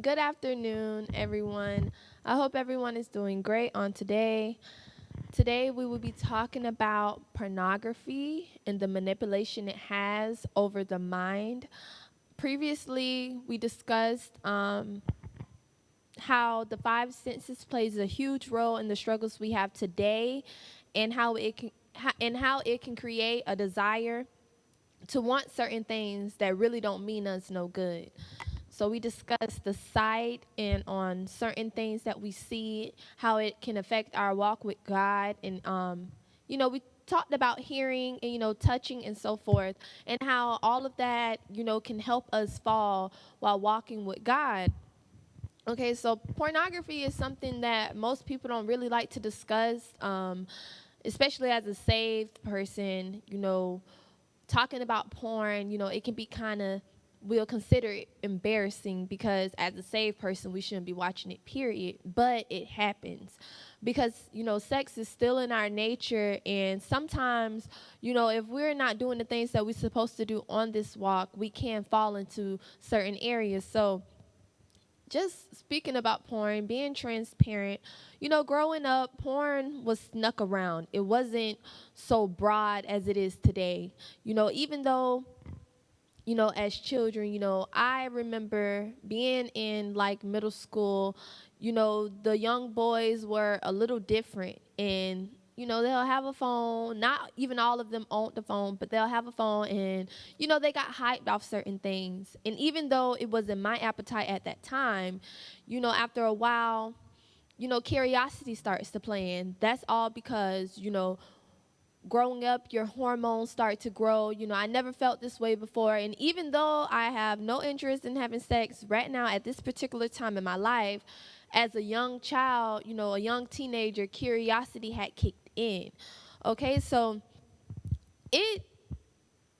Good afternoon, everyone. I hope everyone is doing great on today. Today, we will be talking about pornography and the manipulation it has over the mind. Previously, we discussed how the five senses plays a huge role in the struggles we have today, and how it can create a desire to want certain things that really don't mean us no good. So we discussed the sight and on certain things that we see, how it can affect our walk with God, and we talked about hearing and touching and so forth, and how all of that can help us fall while walking with God. Okay, so pornography is something that most people don't really like to discuss, especially as a saved person. Talking about porn, it can be kind of, we'll consider it embarrassing because as a saved person, we shouldn't be watching it, period. But it happens because, sex is still in our nature. And sometimes, if we're not doing the things that we're supposed to do on this walk, we can fall into certain areas. So, just speaking about porn, being transparent, growing up, porn was snuck around. It wasn't so broad as it is today. Even though, as children, I remember being in like middle school, the young boys were a little different. And, they'll have a phone. Not even all of them owned the phone, but they'll have a phone and, they got hyped off certain things. And even though it wasn't my appetite at that time, after a while, curiosity starts to play in. That's all because, growing up, your hormones start to grow. I never felt this way before. And even though I have no interest in having sex right now at this particular time in my life, as a young child, a young teenager, curiosity had kicked in. Okay, so it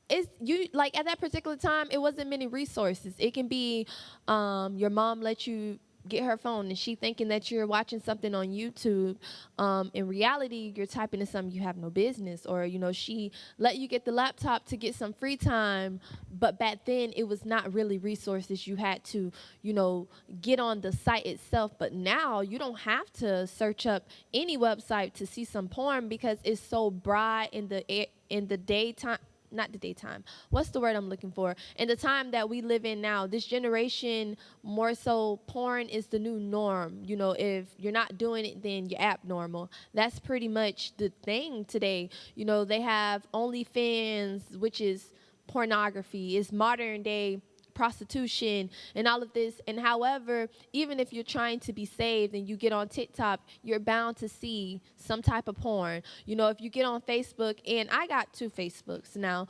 is you like at that particular time, it wasn't many resources. It can be your mom let you get her phone and she thinking that you're watching something on YouTube. In reality, you're typing in something you have no business, or she let you get the laptop to get some free time. But back then, it was not really resources. You had to, get on the site itself. But now you don't have to search up any website to see some porn because it's so broad in the daytime, not the daytime. What's the word I'm looking for? In the time that we live in now, this generation, more so, porn is the new norm. If you're not doing it, then you're abnormal. That's pretty much the thing today. They have OnlyFans, which is pornography. It's modern day prostitution and all of this. And however, even if you're trying to be saved and you get on TikTok, you're bound to see some type of porn. If you get on Facebook, and I got two Facebooks now.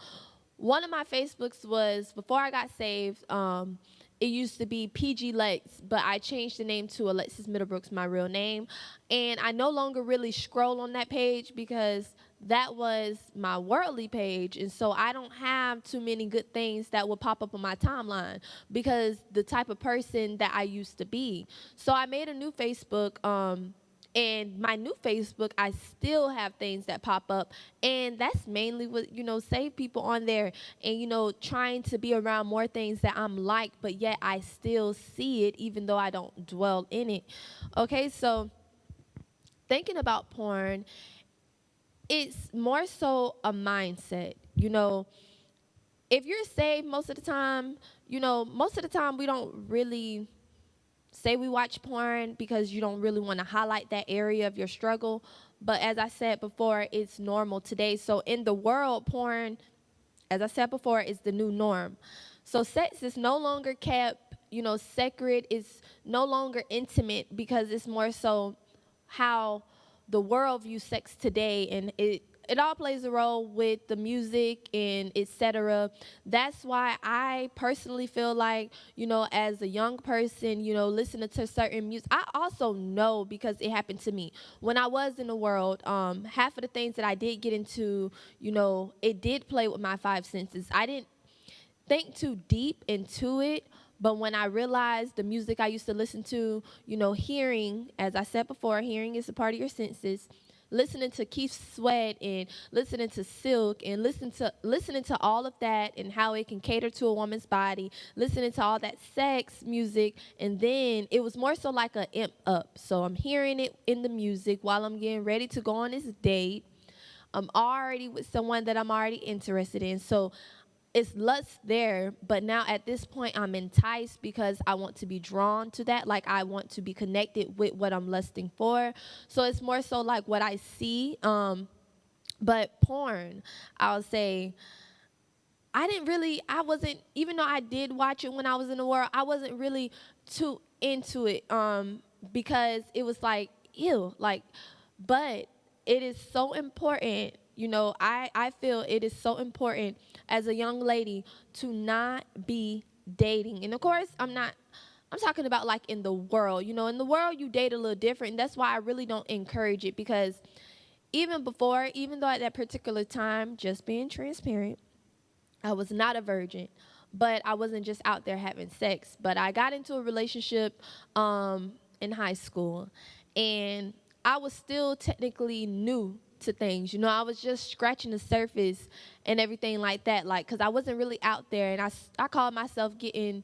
One of my Facebooks was before I got saved. It used to be PG Lex, but I changed the name to Alexis Middlebrooks, my real name. And I no longer really scroll on that page because that was my worldly page. And so I don't have too many good things that will pop up on my timeline because the type of person that I used to be. So I made a new Facebook. And my new Facebook, I still have things that pop up. And that's mainly what, save people on there and, trying to be around more things that I'm like, but yet I still see it even though I don't dwell in it. Okay, so thinking about porn, it's more so a mindset. If you're saved most of the time, most of the time we don't really say we watch porn because you don't really want to highlight that area of your struggle. But as I said before, it's normal today. So in the world, porn, as I said before, is the new norm. So sex is no longer kept, sacred. It's no longer intimate because it's more so how the world views sex today, and it all plays a role with the music and etc. That's why I personally feel like, as a young person, listening to certain music, I also know because it happened to me. When I was in the world, half of the things that I did get into, it did play with my five senses. I didn't think too deep into it, but when I realized the music I used to listen to, hearing, as I said before, hearing is a part of your senses. listening to Keith Sweat and listening to Silk and listening to all of that and how it can cater to a woman's body, listening to all that sex music, and then it was more so like a imp up. So I'm hearing it in the music while I'm getting ready to go on this date. I'm already with someone that I'm already interested in. So it's lust there, but now at this point I'm enticed because I want to be drawn to that. Like I want to be connected with what I'm lusting for. So it's more so like what I see. But porn, I'll say, I wasn't, even though I did watch it when I was in the world, I wasn't really too into it because it was like, ew, like, but it is so important, I feel it is so important as a young lady to not be dating. And of course, I'm talking about like in the world, in the world you date a little different. And that's why I really don't encourage it because even though at that particular time, just being transparent, I was not a virgin, but I wasn't just out there having sex. But I got into a relationship in high school, and I was still technically new to things. I was just scratching the surface and everything like that, like, because I wasn't really out there, and I called myself getting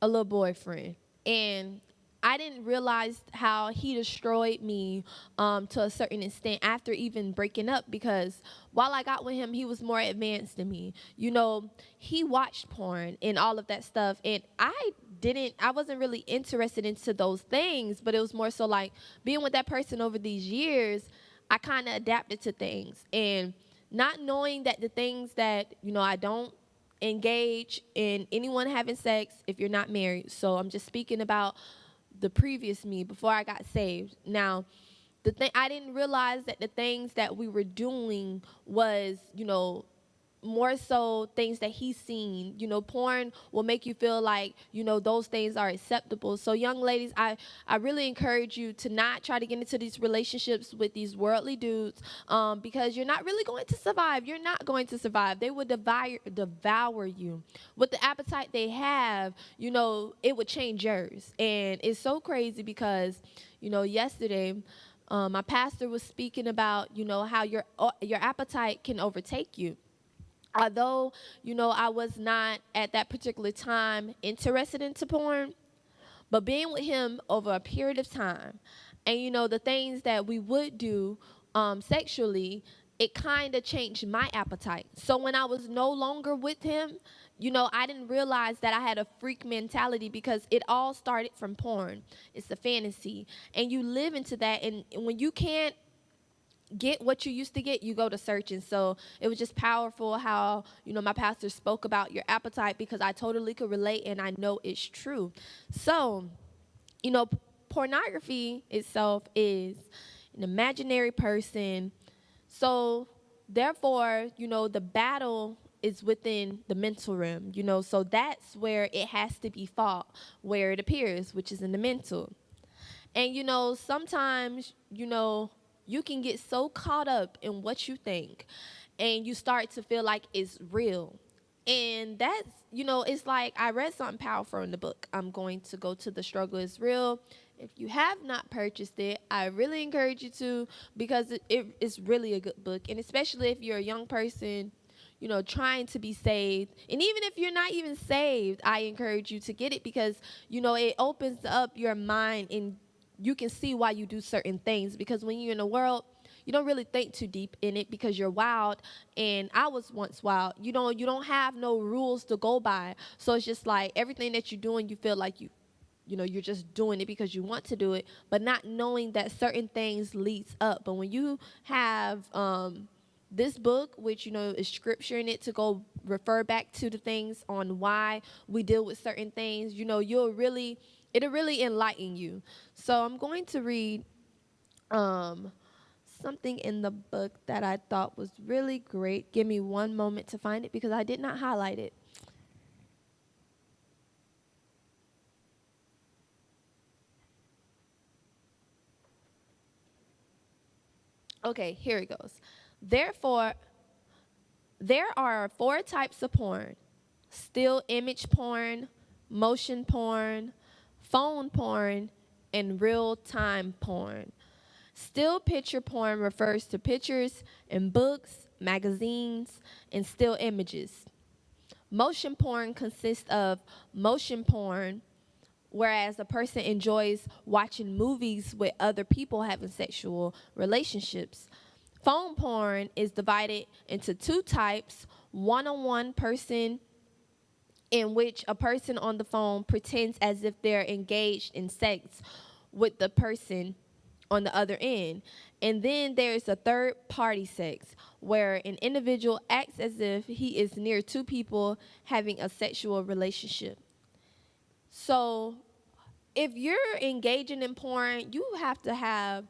a little boyfriend. And I didn't realize how he destroyed me to a certain extent after even breaking up, because while I got with him, he was more advanced than me. He watched porn and all of that stuff, and I wasn't really interested into those things, but it was more so like being with that person over these years, I kind of adapted to things, and not knowing that the things that, I don't engage in anyone having sex if you're not married. So I'm just speaking about the previous me before I got saved. Now, I didn't realize that the things that we were doing was, more so things that he's seen. Porn will make you feel like, those things are acceptable. So young ladies, I really encourage you to not try to get into these relationships with these worldly dudes because you're not really going to survive. You're not going to survive. They would devour you. With the appetite they have, it would change yours. And it's so crazy because, yesterday, my pastor was speaking about, how your appetite can overtake you. Although, I was not at that particular time interested into porn, but being with him over a period of time and, the things that we would do sexually, it kind of changed my appetite. So when I was no longer with him, I didn't realize that I had a freak mentality because it all started from porn. It's a fantasy. And you live into that. And when you can't get what you used to get, you go to searching. So it was just powerful how, my pastor spoke about your appetite, because I totally could relate and I know it's true. So, pornography itself is an imaginary person. So therefore, the battle is within the mental realm, so that's where it has to be fought, where it appears, which is in the mental. And, sometimes, you can get so caught up in what you think and you start to feel like it's real. And that's, it's like I read something powerful in the book. I'm going to go to The Struggle is Real. If you have not purchased it, I really encourage you to, because it's really a good book. And especially if you're a young person, trying to be saved. And even if you're not even saved, I encourage you to get it because, it opens up your mind and you can see why you do certain things, because when you're in the world, you don't really think too deep in it because you're wild. And I was once wild. You don't have no rules to go by. So it's just like everything that you're doing, you feel like you're just doing it because you want to do it, but not knowing that certain things leads up. But when you have this book, which, is scripture in it to go refer back to the things on why we deal with certain things, it'll really enlighten you. So I'm going to read something in the book that I thought was really great. Give me one moment to find it because I did not highlight it. Okay, here it goes. Therefore, there are 4 types of porn: still image porn, motion porn, phone porn, and real-time porn. Still picture porn refers to pictures in books, magazines, and still images. Motion porn consists of motion porn, whereas a person enjoys watching movies with other people having sexual relationships. Phone porn is divided into two types: one-on-one person, in which a person on the phone pretends as if they're engaged in sex with the person on the other end. And then there's a third party sex, where an individual acts as if he is near two people having a sexual relationship. So if you're engaging in porn, you have to have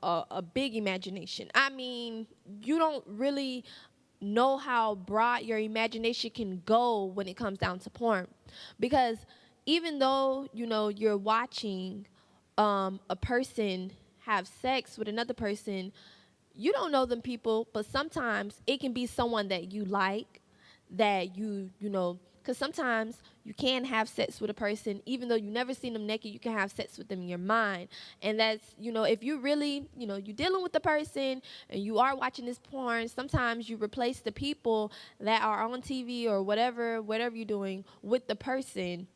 a big imagination. I mean, you don't really know how broad your imagination can go when it comes down to porn, because even though you're watching a person have sex with another person, you don't know them people, but sometimes it can be someone that you like, that because sometimes you can have sex with a person even though you never seen them naked. You can have sex with them in your mind, and that's if you really you're dealing with the person and you are watching this porn, sometimes you replace the people that are on TV or whatever you're doing with the person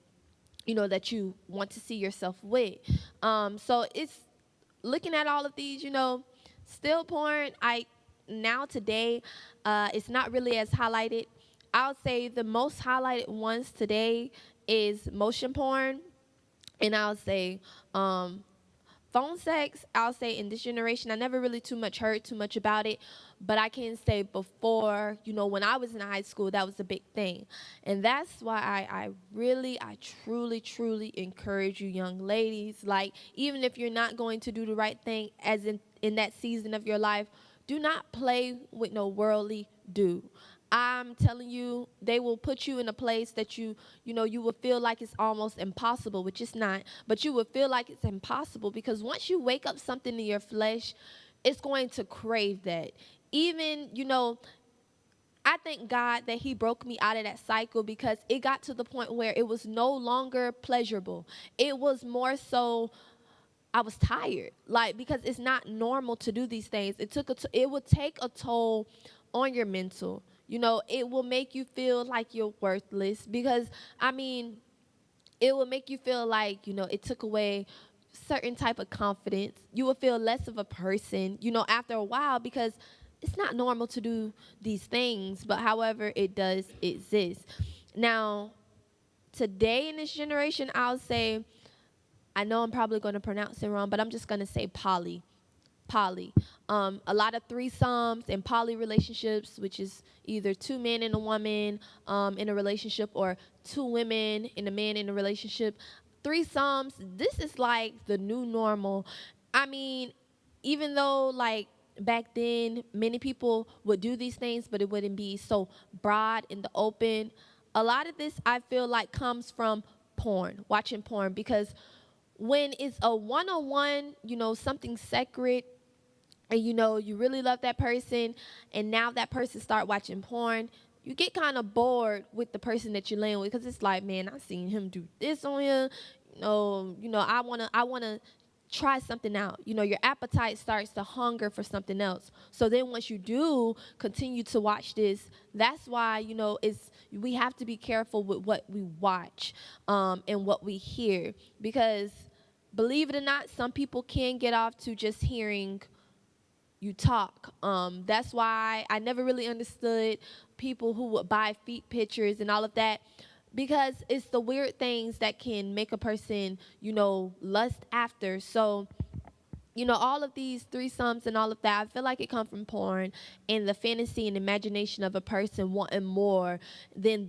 that you want to see yourself with. So it's looking at all of these, still porn. Today, it's not really as highlighted. I'll say the most highlighted ones today is motion porn, and I'll say phone sex. I'll say in this generation, I never really heard too much about it, but I can say before, when I was in high school, that was a big thing. And that's why I truly encourage you young ladies, like, even if you're not going to do the right thing as in that season of your life, do not play with no worldly do. I'm telling you, they will put you in a place that you will feel like it's almost impossible, which it's not, but you will feel like it's impossible, because once you wake up something in your flesh, it's going to crave that. Even, I thank God that he broke me out of that cycle, because it got to the point where it was no longer pleasurable. It was more so I was tired, like, because it's not normal to do these things. It would take a toll on your mental. It will make you feel like you're worthless, because, it will make you feel like, it took away certain type of confidence. You will feel less of a person, after a while, because it's not normal to do these things, but however, it does exist. Now, today in this generation, I'll say, I know I'm probably going to pronounce it wrong, but I'm just going to say poly. A lot of threesomes and poly relationships, which is either two men and a woman in a relationship, or two women and a man in a relationship. Threesomes, this is like the new normal. Even though, like, back then many people would do these things, but it wouldn't be so broad in the open. A lot of this, I feel like, comes from porn, watching porn, because when it's a one-on-one, something sacred, and you really love that person, and now that person start watching porn, you get kind of bored with the person that you're laying with, because it's like, man, I seen him do this on here. I wanna try something out. Your appetite starts to hunger for something else. So then once you do continue to watch this, that's why we have to be careful with what we watch and what we hear, because believe it or not, some people can get off to just hearing you talk. That's why I never really understood people who would buy feet pictures and all of that, because it's the weird things that can make a person, lust after. So, all of these threesomes and all of that, I feel like it comes from porn and the fantasy and imagination of a person wanting more than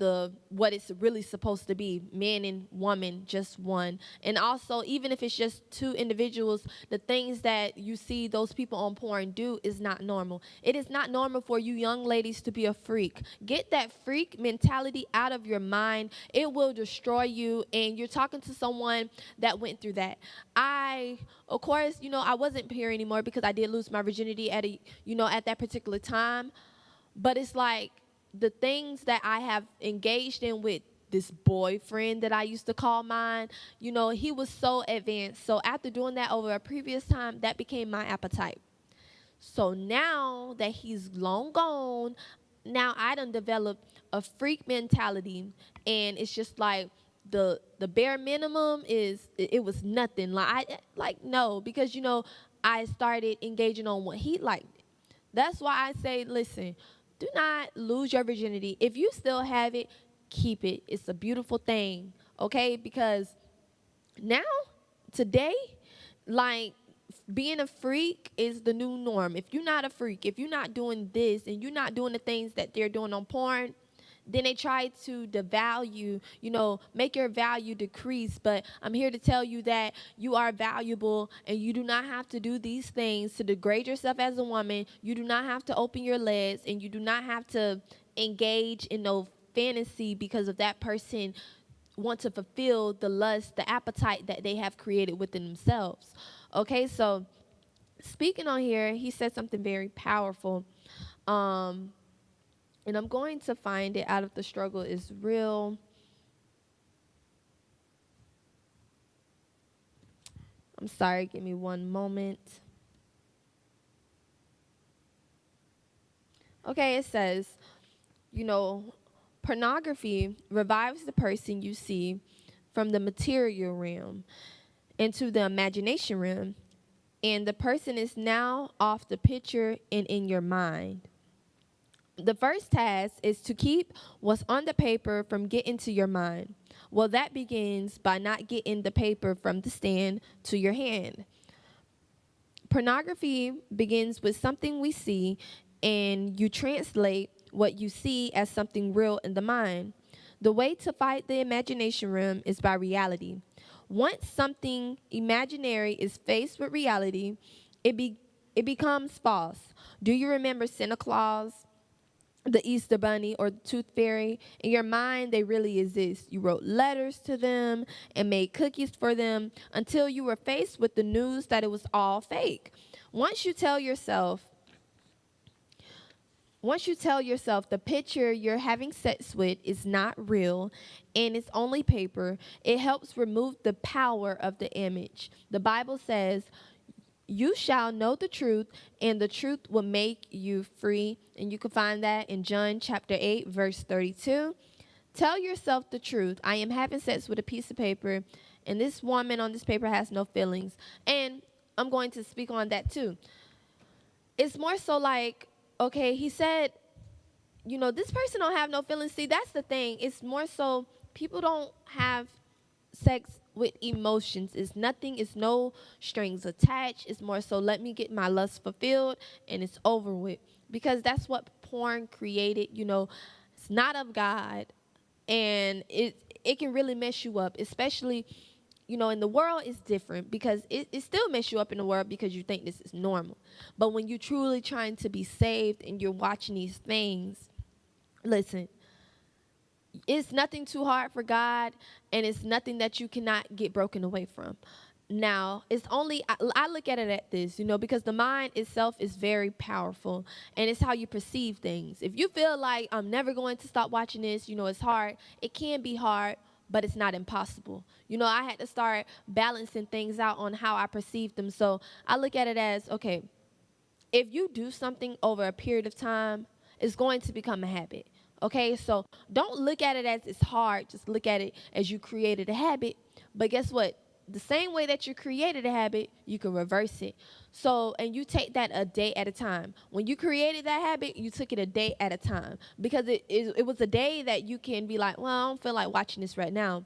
what it's really supposed to be, man and woman, just one. And also, even if it's just two individuals, the things that you see those people on porn do is not normal. It is not normal for you young ladies to be a freak. Get that freak mentality out of your mind. It will destroy you, and you're talking to someone that went through that. Of course, I wasn't pure anymore, because I did lose my virginity at that particular time. But it's like the things that I have engaged in with this boyfriend that I used to call mine, he was so advanced. So after doing that over a previous time, that became my appetite. So now that he's long gone, now I done developed a freak mentality, and it's just like the bare minimum is it was nothing. No, because I started engaging on what he liked. That's why I say, listen, do not lose your virginity. If you still have it, keep it. It's a beautiful thing, okay? Because now, today, like, being a freak is the new norm. If you're not a freak, if you're not doing this and you're not doing the things that they're doing on porn, then they try to devalue, make your value decrease. But I'm here to tell you that you are valuable, and you do not have to do these things to degrade yourself as a woman. You do not have to open your legs, and you do not have to engage in no fantasy because of that person want to fulfill the lust, the appetite that they have created within themselves. Okay, so speaking on here, he said something very powerful. And I'm going to find it out of the struggle is real. I'm sorry, give me one moment. Okay, it says, pornography revives the person you see from the material realm into the imagination realm, and the person is now off the picture and in your mind. The first task is to keep what's on the paper from getting to your mind. Well, that begins by not getting the paper from the stand to your hand. Pornography begins with something we see, and you translate what you see as something real in the mind. The way to fight the imagination realm is by reality. Once something imaginary is faced with reality, it becomes false. Do you remember Santa Claus, the Easter Bunny, or the Tooth Fairy? In your mind, they really exist. You wrote letters to them and made cookies for them until you were faced with the news that it was all fake. Once you tell yourself the picture you're having sex with is not real and it's only paper, it helps remove the power of the image. The Bible says, you shall know the truth, and the truth will make you free. And you can find that in John chapter 8, verse 32. Tell yourself the truth. I am having sex with a piece of paper, and this woman on this paper has no feelings. And I'm going to speak on that too. It's more so like, okay, he said, this person don't have no feelings. See, that's the thing. It's more so people don't have sex with emotions. It's nothing. It's no strings attached. It's more so let me get my lust fulfilled and it's over with. Because that's what porn created. It's not of God, and it can really mess you up, especially in the world. It's different because it still mess you up in the world because you think this is normal. But when you're truly trying to be saved and you're watching these things, listen, it's nothing too hard for God, and it's nothing that you cannot get broken away from. Now, it's only, I look at it at this, because the mind itself is very powerful, and it's how you perceive things. If you feel like I'm never going to stop watching this, it's hard. It can be hard, but it's not impossible. I had to start balancing things out on how I perceive them. So I look at it as, okay, if you do something over a period of time, it's going to become a habit. Okay, so don't look at it as it's hard. Just look at it as you created a habit. But guess what? The same way that you created a habit, you can reverse it. So, and you take that a day at a time. When you created that habit, you took it a day at a time. Because it was a day that you can be like, well, I don't feel like watching this right now.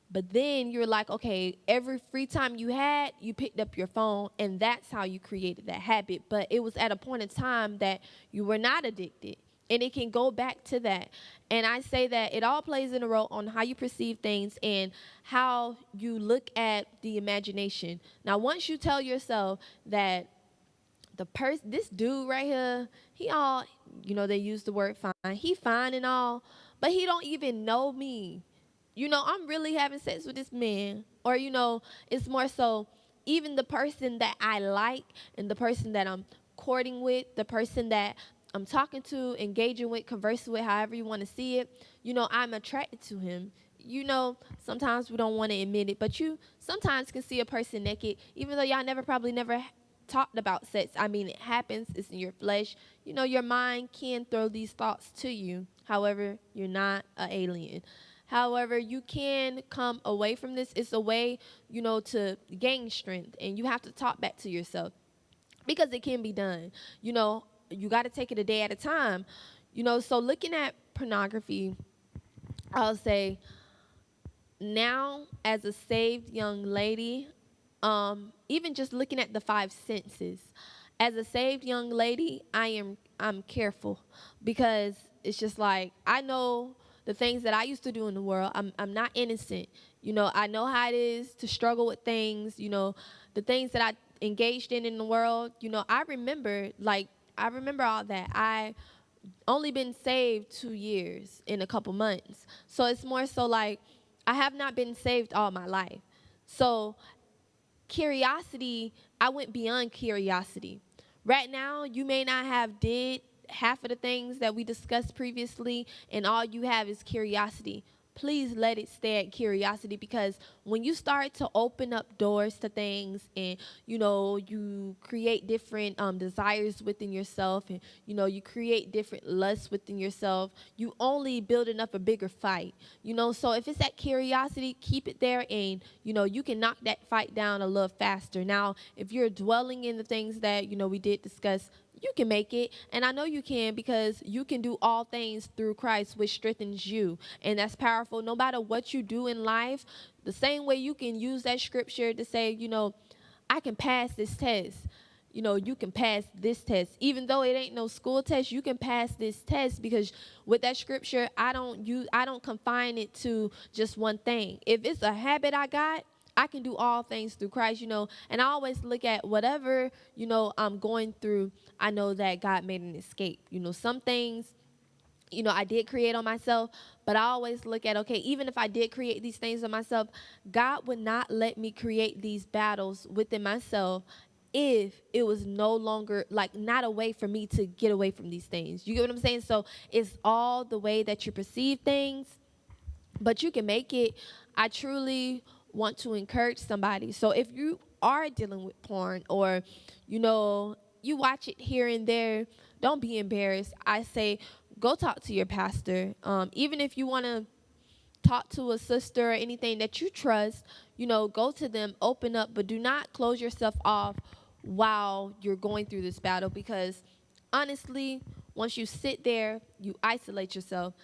But then you're like, okay, every free time you had, you picked up your phone, and that's how you created that habit. But it was at a point in time that you were not addicted. And it can go back to that. And I say that it all plays in a role on how you perceive things and how you look at the imagination. Now, once you tell yourself that this dude right here, he all, they use the word fine. He fine and all, but he don't even know me. I'm really having sex with this man. Or, it's more so even the person that I like and the person that I'm courting with, the person that I'm talking to, engaging with, conversing with, however you want to see it, I'm attracted to him. Sometimes we don't want to admit it, but you sometimes can see a person naked, even though y'all probably never talked about sex. I mean, it happens. It's in your flesh. Your mind can throw these thoughts to you. However, you're not an alien. However, you can come away from this. It's a way, to gain strength, and you have to talk back to yourself because it can be done. You got to take it a day at a time. So looking at pornography, I'll say now as a saved young lady, even just looking at the five senses, as a saved young lady, I'm careful because it's just like I know the things that I used to do in the world. I'm not innocent. I know how it is to struggle with things. The things that I engaged in the world. I remember all that. I only been saved 2 years in a couple months, so it's more so like I have not been saved all my life. So curiosity, I went beyond curiosity. Right now, you may not have did half of the things that we discussed previously, and all you have is curiosity. Please let it stay at curiosity, because when you start to open up doors to things and, you create different desires within yourself, and, you create different lusts within yourself, you only building up a bigger fight, So if it's that curiosity, keep it there, and, you can knock that fight down a little faster. Now, if you're dwelling in the things that, we did discuss, you can make it, and I know you can, because you can do all things through Christ, which strengthens you, and that's powerful. No matter what you do in life, the same way you can use that scripture to say, I can pass this test. You can pass this test. Even though it ain't no school test, you can pass this test, because with that scripture, I don't confine it to just one thing. If it's a habit I got, I can do all things through Christ, and I always look at whatever, I'm going through. I know that God made an escape. Some things, I did create on myself, but I always look at, okay, even if I did create these things on myself, God would not let me create these battles within myself if it was no longer, not a way for me to get away from these things. You get what I'm saying? So it's all the way that you perceive things, but you can make it. I truly want to encourage somebody. So if you are dealing with porn, or, you watch it here and there, don't be embarrassed. I say, go talk to your pastor. Even if you want to talk to a sister or anything that you trust, go to them, open up, but do not close yourself off while you're going through this battle, because honestly, once you sit there, you isolate yourself.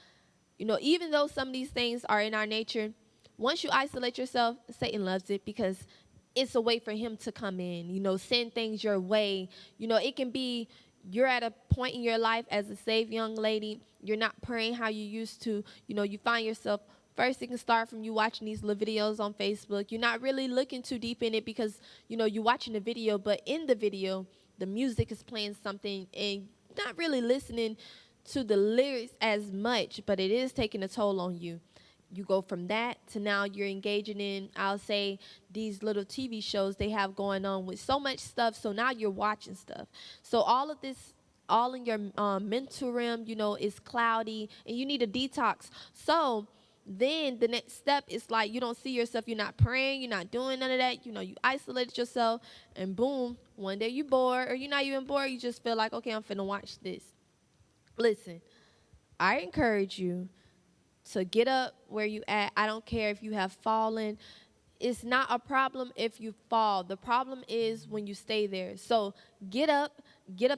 Even though some of these things are in our nature, once you isolate yourself, Satan loves it, because it's a way for him to come in, send things your way. It can be you're at a point in your life as a saved young lady, you're not praying how you used to, you find yourself, first it can start from you watching these little videos on Facebook. You're not really looking too deep in it, because, you're watching the video, but in the video, the music is playing something, and not really listening to the lyrics as much, but it is taking a toll on you. You go from that to now you're engaging in, I'll say, these little TV shows they have going on with so much stuff. So now you're watching stuff. So all of this, all in your mental realm, is cloudy, and you need a detox. So then the next step is like, you don't see yourself, you're not praying, you're not doing none of that, you isolated yourself, and boom, one day you're bored, or you're not even bored, you just feel like, okay, I'm finna watch this. Listen, I encourage you to get up where you at. I don't care if you have fallen. It's not a problem if you fall. The problem is when you stay there. So get up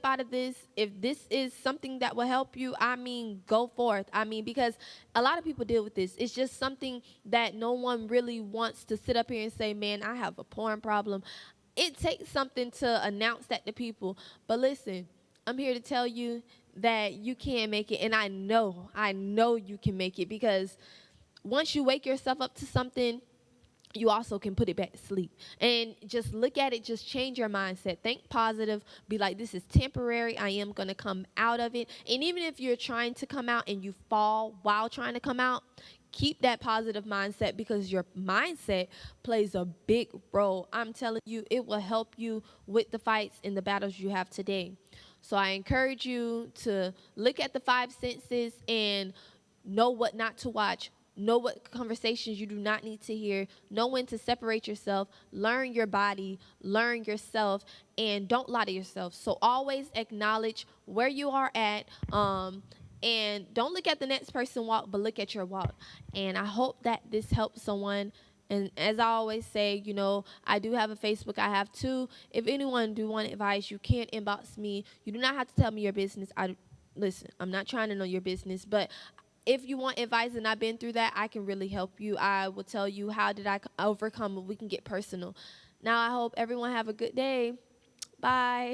out of this. If this is something that will help you, go forth. Because a lot of people deal with this. It's just something that no one really wants to sit up here and say, man, I have a porn problem. It takes something to announce that to people. But listen, I'm here to tell you that you can make it, and I know you can make it, because once you wake yourself up to something, you also can put it back to sleep. And just look at it, just change your mindset. Think positive, be like, this is temporary, I am going to come out of it. And even if you're trying to come out and you fall while trying to come out, keep that positive mindset, because your mindset plays a big role. I'm telling you, it will help you with the fights and the battles you have today. So I encourage you to look at the five senses and know what not to watch, know what conversations you do not need to hear, know when to separate yourself, learn your body, learn yourself, and don't lie to yourself. So always acknowledge where you are at, and don't look at the next person walk, but look at your walk. And I hope that this helps someone. And as I always say, I do have a Facebook. I have two. If anyone do want advice, you can inbox me. You do not have to tell me your business. Listen, I'm not trying to know your business, but if you want advice and I've been through that, I can really help you. I will tell you how did I overcome, and we can get personal. Now I hope everyone have a good day. Bye.